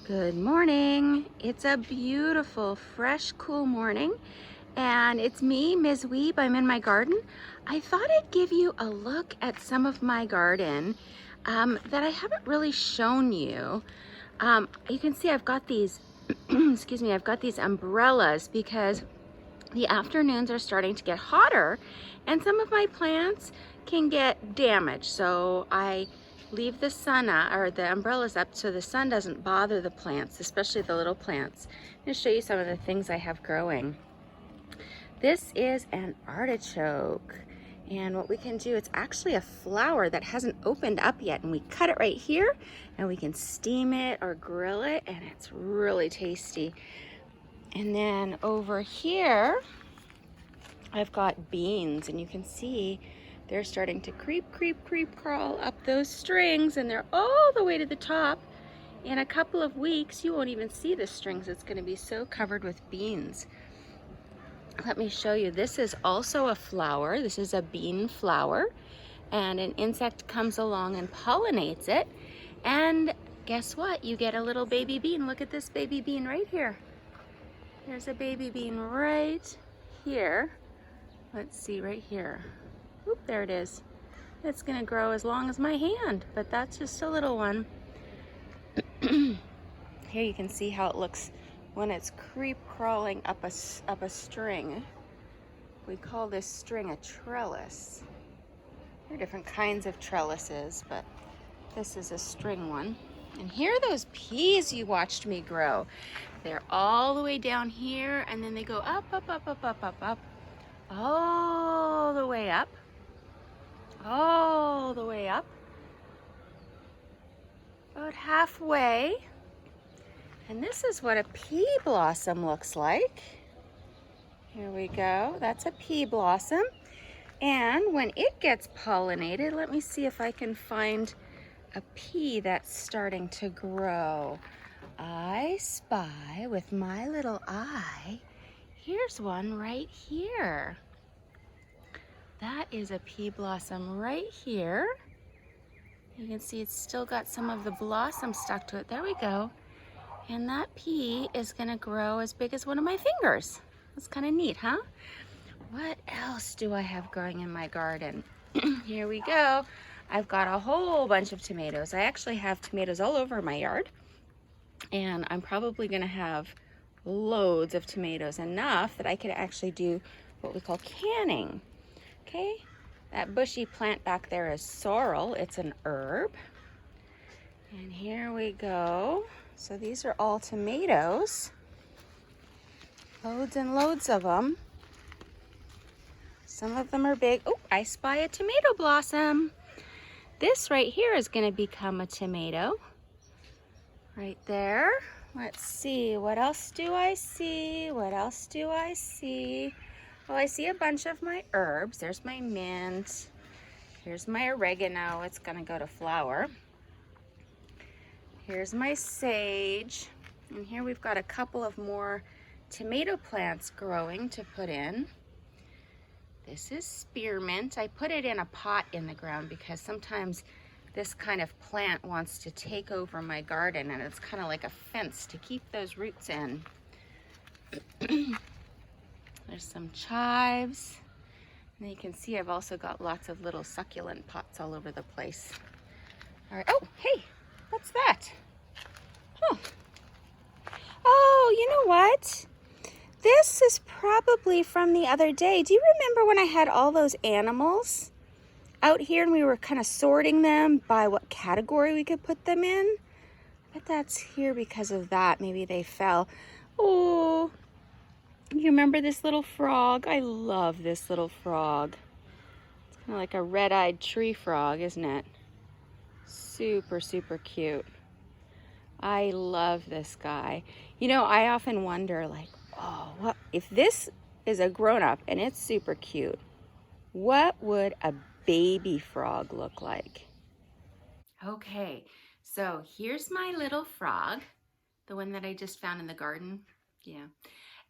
Good morning. It's a beautiful, fresh, cool morning, and it's me, Ms. Wiebe. I'm in my garden. I thought I'd give you a look at some of my garden that I haven't really shown you. You can see I've got these, excuse me, I've got these umbrellas because the afternoons are starting to get hotter and some of my plants can get damaged. So I leave the sun or the umbrellas up so the sun doesn't bother the plants, especially the little plants. I'm going to show you some of the things I have growing. This is an artichoke. And what we can do, it's actually a flower that hasn't opened up yet, and we cut it right here and we can steam it or grill it, and it's really tasty. And then over here, I've got beans, and you can see they're starting to creep, crawl up those strings, and they're all the way to the top. In a couple of weeks, you won't even see the strings. It's going to be so covered with beans. Let me show you. This is also a flower. This is a bean flower, and an insect comes along and pollinates it. And guess what? You get a little baby bean. Look at this baby bean right here. There's a baby bean right here. Let's see, right here. Oop, there it is. It's gonna grow as long as my hand, but that's just a little one. Here you can see how it looks when it's crawling up a string. We call this string a trellis. There are different kinds of trellises, but this is a string one. And here are those peas you watched me grow. They're all the way down here, and then they go up, all the way up, all the way up, about halfway. And this is what a pea blossom looks like. Here we go. That's a pea blossom. And when it gets pollinated, let me see if I can find a pea that's starting to grow. I spy with my little eye. Here's one right here. That is a pea blossom right here. You can see it's still got some of the blossom stuck to it. There we go. And that pea is gonna grow as big as one of my fingers. That's kind of neat, huh? What else do I have growing in my garden? Here we go. I've got a whole bunch of tomatoes. I actually have tomatoes all over my yard, and I'm probably gonna have loads of tomatoes, enough that I could actually do what we call canning. Okay, that bushy plant back there is sorrel. It's an herb. And here we go. So these are all tomatoes. Loads and loads of them. Some of them are big. Oh, I spy a tomato blossom. This right here is going to become a tomato. Right there. Let's see. What else do I see? What else do I see? Well, I see a bunch of my herbs. There's my mint. Here's my oregano. It's going to go to flower. Here's my sage. And here we've got a couple of more tomato plants growing to put in. This is spearmint. I put it in a pot in the ground because sometimes this kind of plant wants to take over my garden, and it's kind of like a fence to keep those roots in. There's some chives. And you can see I've also got lots of little succulent pots all over the place. All right. Oh, hey, what's that? Huh. Oh, you know what? This is probably from the other day. Do you remember when I had all those animals out here and we were kind of sorting them by what category we could put them in? I bet that's here because of that. Maybe they fell. Oh, you remember this little frog? I love this little frog. It's kind of like a red-eyed tree frog, isn't it? Super, super cute. I love this guy. You know, I often wonder, like, oh, what if this is a grown-up and it's super cute? What would a baby frog look like? Okay, so here's my little frog, the one that I just found in the garden. Yeah.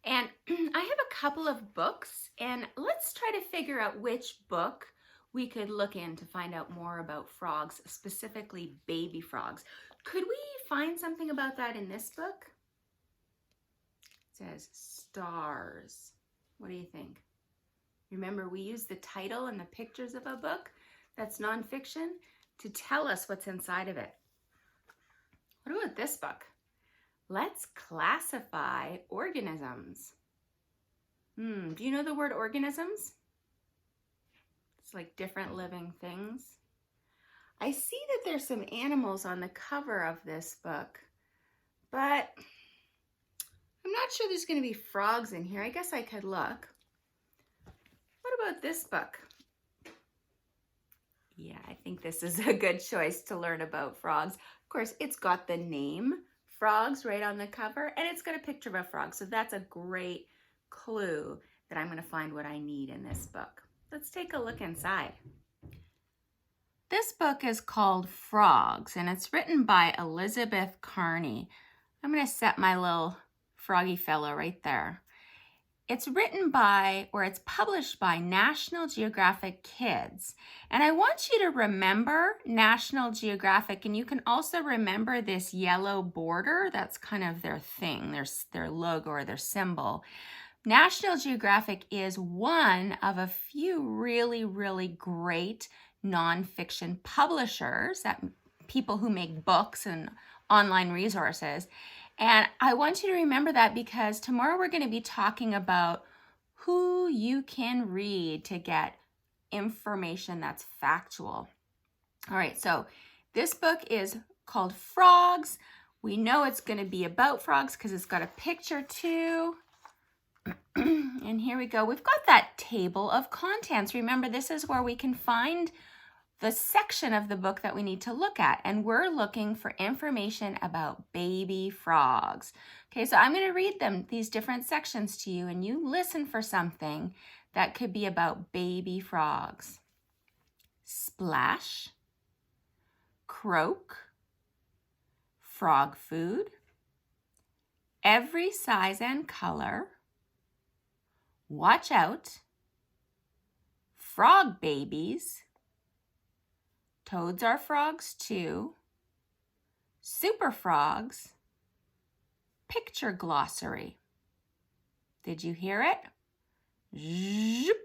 And I have a couple of books, and let's try to figure out which book we could look in to find out more about frogs, specifically baby frogs. Could we find something about that in this book? It says stars. What do you think? Remember, we use the title and the pictures of a book that's nonfiction to tell us what's inside of it. What about this book? Let's classify organisms. Do you know the word organisms? It's like different living things. I see that there's some animals on the cover of this book, but I'm not sure there's going to be frogs in here. I guess I could look. What about this book? Yeah, I think this is a good choice to learn about frogs. Of course, it's got the name Frogs right on the cover, and it's got a picture of a frog. So that's a great clue that I'm going to find what I need in this book. Let's take a look inside. This book is called Frogs, and it's written by Elizabeth Carney. I'm going to set my little froggy fellow right there. It's written by, or it's published by National Geographic Kids. And I want you to remember National Geographic, and you can also remember this yellow border. That's kind of their thing, their logo or their symbol. National Geographic is one of a few really, really great nonfiction publishers, that people who make books and online resources. And I want you to remember that because tomorrow we're going to be talking about who you can read to get information that's factual. All right, so this book is called Frogs. We know it's going to be about frogs because it's got a picture too. And here we go. We've got that table of contents. Remember, this is where we can find the section of the book that we need to look at, and we're looking for information about baby frogs. Okay, so I'm going to read these different sections to you, and you listen for something that could be about baby frogs. Splash, croak, frog food, every size and color, watch out, frog babies, toads are frogs too, super frogs, picture glossary. Did you hear it? Zip.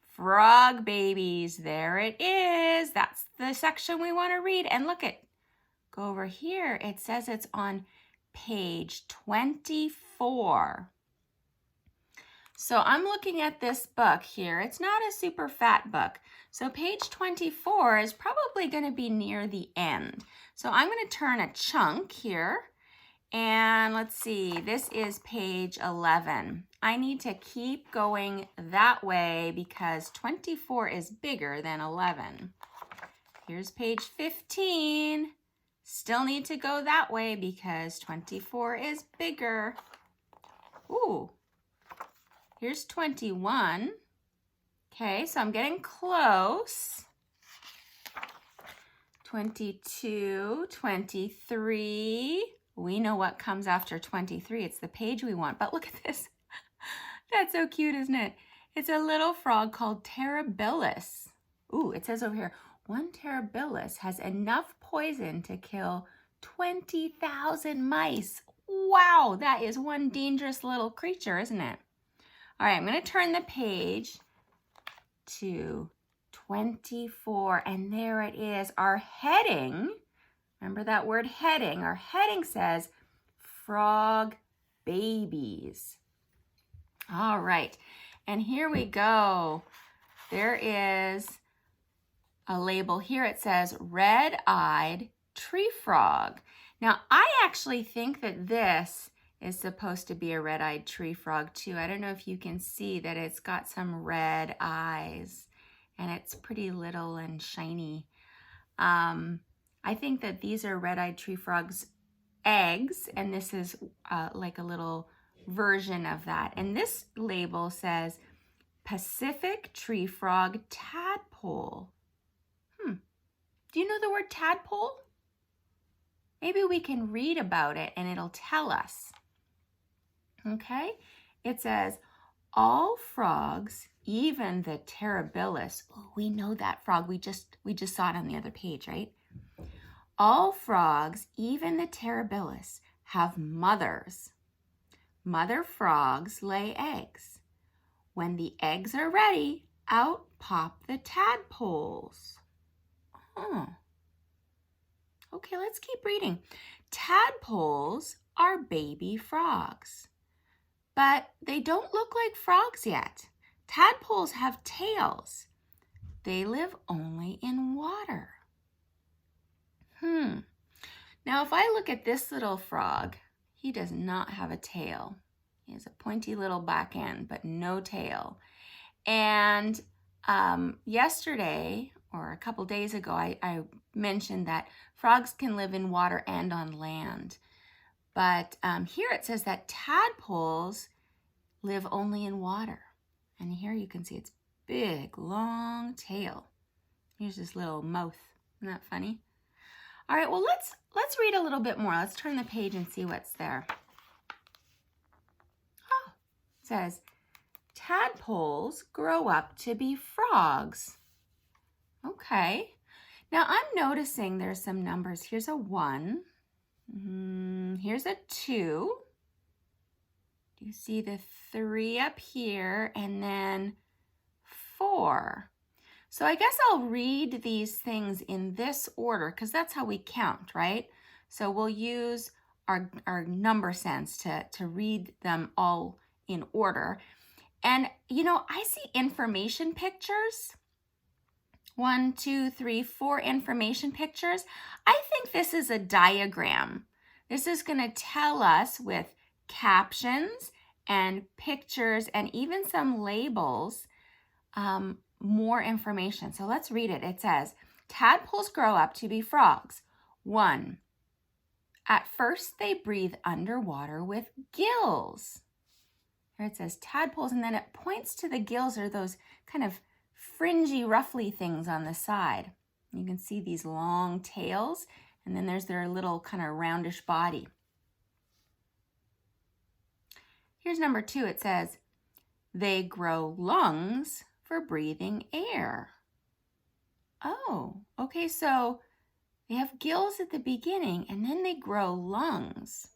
Frog babies, there it is. That's the section we want to read. And look at, go over here. It says it's on page 24. So I'm looking at this book here. It's not a super fat book. So page 24 is probably going to be near the end. So I'm going to turn a chunk here. And let's see, this is page 11. I need to keep going that way because 24 is bigger than 11. Here's page 15. Still need to go that way because 24 is bigger. Ooh. Here's 21. Okay, so I'm getting close. 22, 23. We know what comes after 23. It's the page we want, but look at this. That's so cute, isn't it? It's a little frog called Terribilis. Ooh, it says over here, one Terribilis has enough poison to kill 20,000 mice. Wow, that is one dangerous little creature, isn't it? All right, I'm going to turn the page to 24, and there it is. Our heading, remember that word heading? Our heading says frog babies. All right, and here we go. There is a label here. It says red-eyed tree frog. Now, I actually think that this is supposed to be a red-eyed tree frog too. I don't know if you can see that it's got some red eyes and it's pretty little and shiny. I think that these are red-eyed tree frogs eggs, and this is like a little version of that. And this label says Pacific tree frog tadpole. Do you know the word tadpole? Maybe we can read about it and it'll tell us. Okay, it says, all frogs, even the Terribilis. Oh, we know that frog. We just saw it on the other page, right? All frogs, even the terribilis, have mothers. Mother frogs lay eggs. When the eggs are ready, out pop the tadpoles. Oh. Okay, let's keep reading. Tadpoles are baby frogs, but they don't look like frogs yet. Tadpoles have tails. They live only in water. Now, if I look at this little frog, he does not have a tail. He has a pointy little back end, but no tail. And yesterday, or a couple days ago, I mentioned that frogs can live in water and on land. But here it says that tadpoles live only in water. And here you can see its big, long tail. Here's this little mouth. Isn't that funny? All right, well, let's read a little bit more. Let's turn the page and see what's there. Oh, it says, tadpoles grow up to be frogs. Okay. Now I'm noticing there's some numbers. Here's a 1. Here's a 2. Do you see the 3 up here? And then 4. So I guess I'll read these things in this order because that's how we count, right? So we'll use our number sense to read them all in order. And, you know, I see information pictures. 1, 2, 3, 4 information pictures. I think this is a diagram. This is going to tell us with captions and pictures and even some labels more information. So let's read it. It says, tadpoles grow up to be frogs. 1, at first they breathe underwater with gills. Here it says tadpoles, and then it points to the gills, or those kind of fringy, ruffly things on the side. You can see these long tails, and then there's their little kind of roundish body. Here's number 2. It says, they grow lungs for breathing air. Oh, okay, so they have gills at the beginning, and then they grow lungs.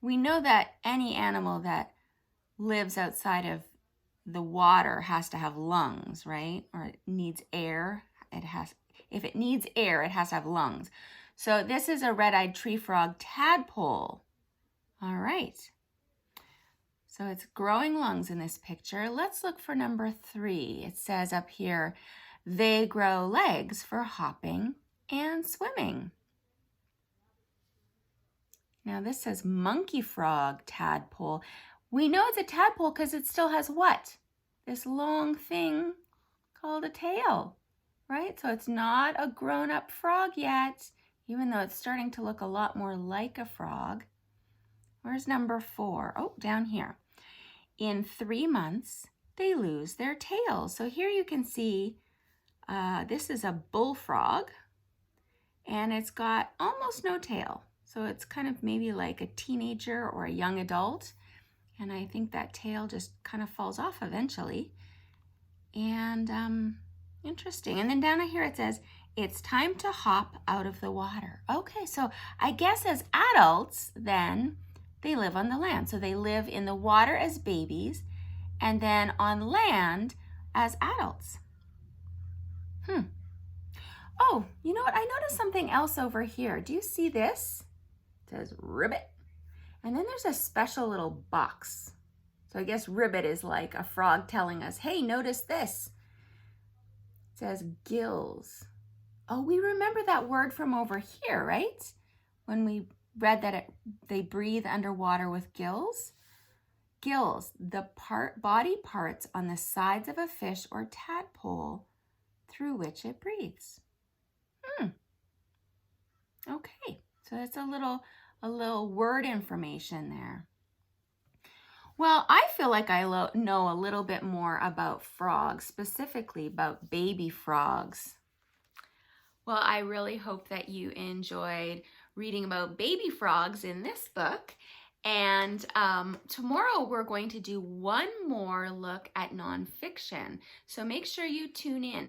We know that any animal that lives outside of the water has to have lungs, right? Or it needs air. If it needs air, it has to have lungs. So this is a red-eyed tree frog tadpole. All right. So it's growing lungs in this picture. Let's look for number 3. It says up here, they grow legs for hopping and swimming. Now this says monkey frog tadpole. We know it's a tadpole because it still has what? This long thing called a tail, right? So it's not a grown-up frog yet, even though it's starting to look a lot more like a frog. Where's number 4? Oh, down here. In 3 months, they lose their tails. So here you can see this is a bullfrog, and it's got almost no tail. So it's kind of maybe like a teenager or a young adult. And I think that tail just kind of falls off eventually. And interesting. And then down here it says, it's time to hop out of the water. Okay, so I guess as adults, then, they live on the land. So they live in the water as babies, and then on land as adults. Oh, you know what? I noticed something else over here. Do you see this? It says ribbit. And then there's a special little box. So I guess ribbit is like a frog telling us, hey, notice this. It says gills. Oh, we remember that word from over here, right? When we read that they breathe underwater with gills. Gills, the body parts on the sides of a fish or tadpole through which it breathes. Okay, so that's a little word information there. Well, I feel like I know a little bit more about frogs, specifically about baby frogs. Well, I really hope that you enjoyed reading about baby frogs in this book. And tomorrow we're going to do one more look at nonfiction. So make sure you tune in.